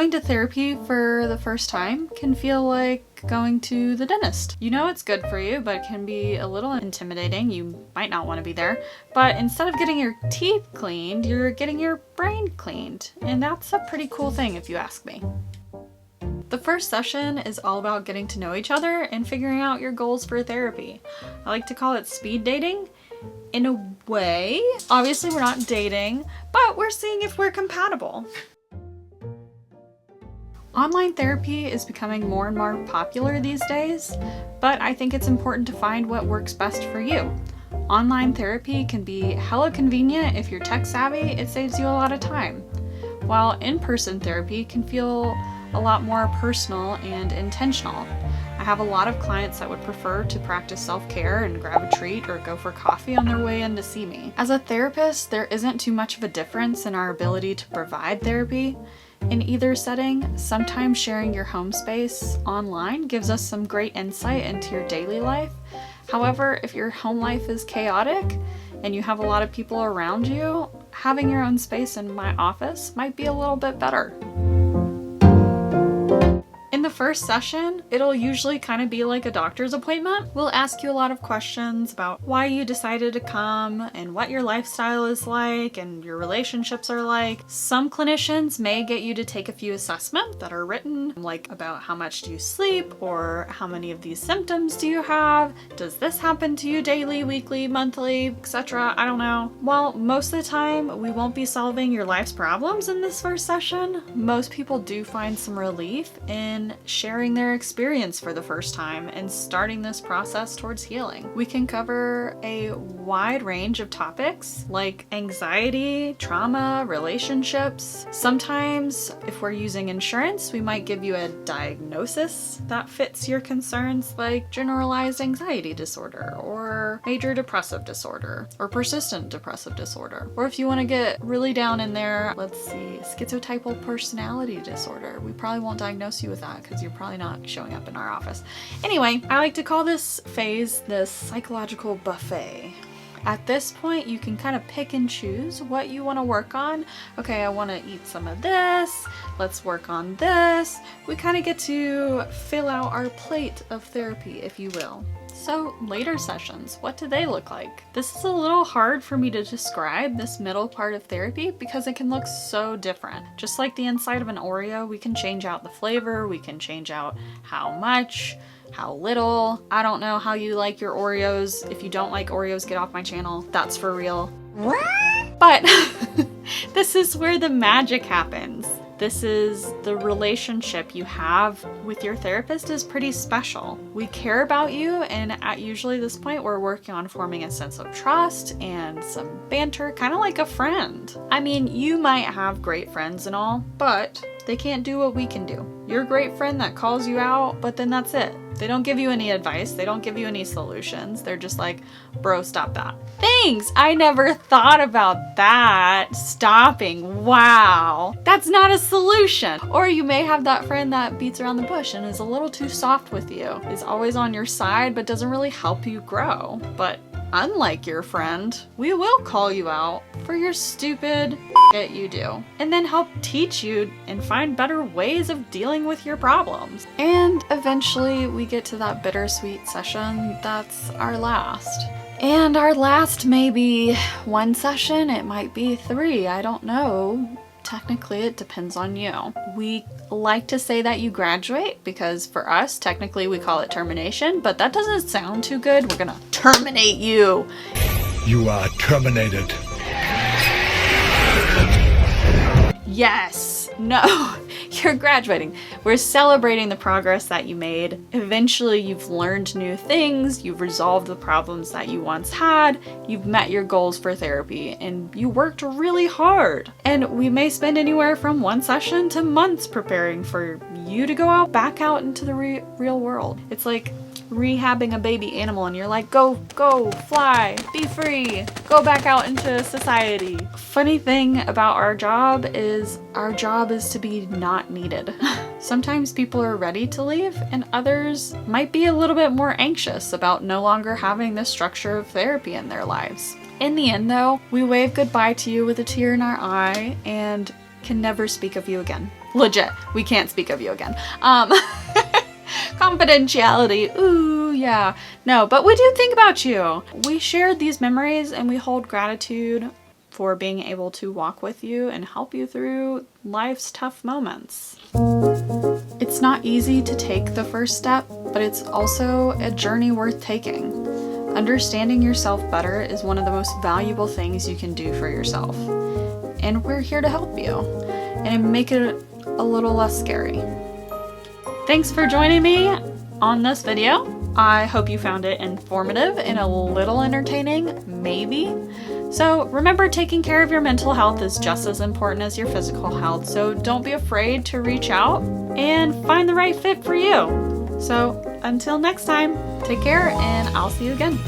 Going to therapy for the first time can feel like going to the dentist. You know it's good for you, but it can be a little intimidating. You might not want to be there. But instead of getting your teeth cleaned, you're getting your brain cleaned. And that's a pretty cool thing if you ask me. The first session is all about getting to know each other and figuring out your goals for therapy. I like to call it speed dating. In a way, obviously we're not dating, but we're seeing if we're compatible. Online therapy is becoming more and more popular these days, but I think it's important to find what works best for you. Online therapy can be hella convenient if you're tech savvy. It saves you a lot of time, while in-person therapy can feel a lot more personal and intentional. I have a lot of clients that would prefer to practice self-care and grab a treat or go for coffee on their way in to see me. As a therapist, there isn't too much of a difference in our ability to provide therapy. In either setting, sometimes sharing your home space online gives us some great insight into your daily life. However, if your home life is chaotic and you have a lot of people around you, having your own space in my office might be a little bit better. In the first session, it'll usually kind of be like a doctor's appointment. We'll ask you a lot of questions about why you decided to come and what your lifestyle is like and your relationships are like. Some clinicians may get you to take a few assessments that are written, like about how much do you sleep or how many of these symptoms do you have? Does this happen to you daily, weekly, monthly, etc.? I don't know. While most of the time we won't be solving your life's problems in this first session, most people do find some relief in sharing their experience for the first time and starting this process towards healing. We can cover a wide range of topics like anxiety, trauma, relationships. Sometimes, if we're using insurance, we might give you a diagnosis that fits your concerns, like generalized anxiety disorder or major depressive disorder or persistent depressive disorder. Or if you want to get really down in there, let's see, schizotypal personality disorder. We probably won't diagnose you with that because you're probably not showing up in our office. Anyway, I like to call this phase the psychological buffet. At this point, you can kind of pick and choose what you want to work on. Okay, I want to eat some of this. Let's work on this. We kind of get to fill out our plate of therapy, if you will. So later sessions, what do they look like? This is a little hard for me to describe, this middle part of therapy, because it can look so different. Just like the inside of an Oreo, we can change out the flavor, we can change out how much, how little. I don't know how you like your Oreos. If you don't like Oreos, get off my channel. That's for real. What? But this is where the magic happens. This is the relationship you have with your therapist is pretty special. We care about you, and at usually this point we're working on forming a sense of trust and some banter, kind of like a friend. I mean, you might have great friends and all, but they can't do what we can do. You're a great friend that calls you out, but then that's it. They don't give you any advice. They don't give you any solutions. They're just like, bro, stop that. Thanks. I never thought about that. Stopping. Wow. That's not a solution. Or you may have that friend that beats around the bush and is a little too soft with you, is always on your side, but doesn't really help you grow. But unlike your friend, we will call you out for your stupid shit you do, and then help teach you and find better ways of dealing with your problems. And eventually we get to that bittersweet session that's our last. And our last may be one session, it might be 3, I don't know. Technically, it depends on you. We like to say that you graduate because for us, technically we call it termination, but that doesn't sound too good. We're gonna terminate you. You are terminated. Yes. No. You're graduating. We're celebrating the progress that you made. Eventually, you've learned new things, you've resolved the problems that you once had, you've met your goals for therapy, and you worked really hard. And we may spend anywhere from 1 session to months preparing for you to go back out into the real world. It's like rehabbing a baby animal and you're like, go, fly, be free, go back out into society. Funny thing about our job is to be not needed. Sometimes people are ready to leave and others might be a little bit more anxious about no longer having this structure of therapy in their lives. In the end though, we wave goodbye to you with a tear in our eye and can never speak of you again. Legit, we can't speak of you again. Confidentiality, ooh, yeah. No, but we do think about you. We shared these memories and we hold gratitude for being able to walk with you and help you through life's tough moments. It's not easy to take the first step, but it's also a journey worth taking. Understanding yourself better is one of the most valuable things you can do for yourself. And we're here to help you and make it a little less scary. Thanks for joining me on this video. I hope you found it informative and a little entertaining, maybe. So remember, taking care of your mental health is just as important as your physical health, so don't be afraid to reach out and find the right fit for you. So until next time, take care and I'll see you again.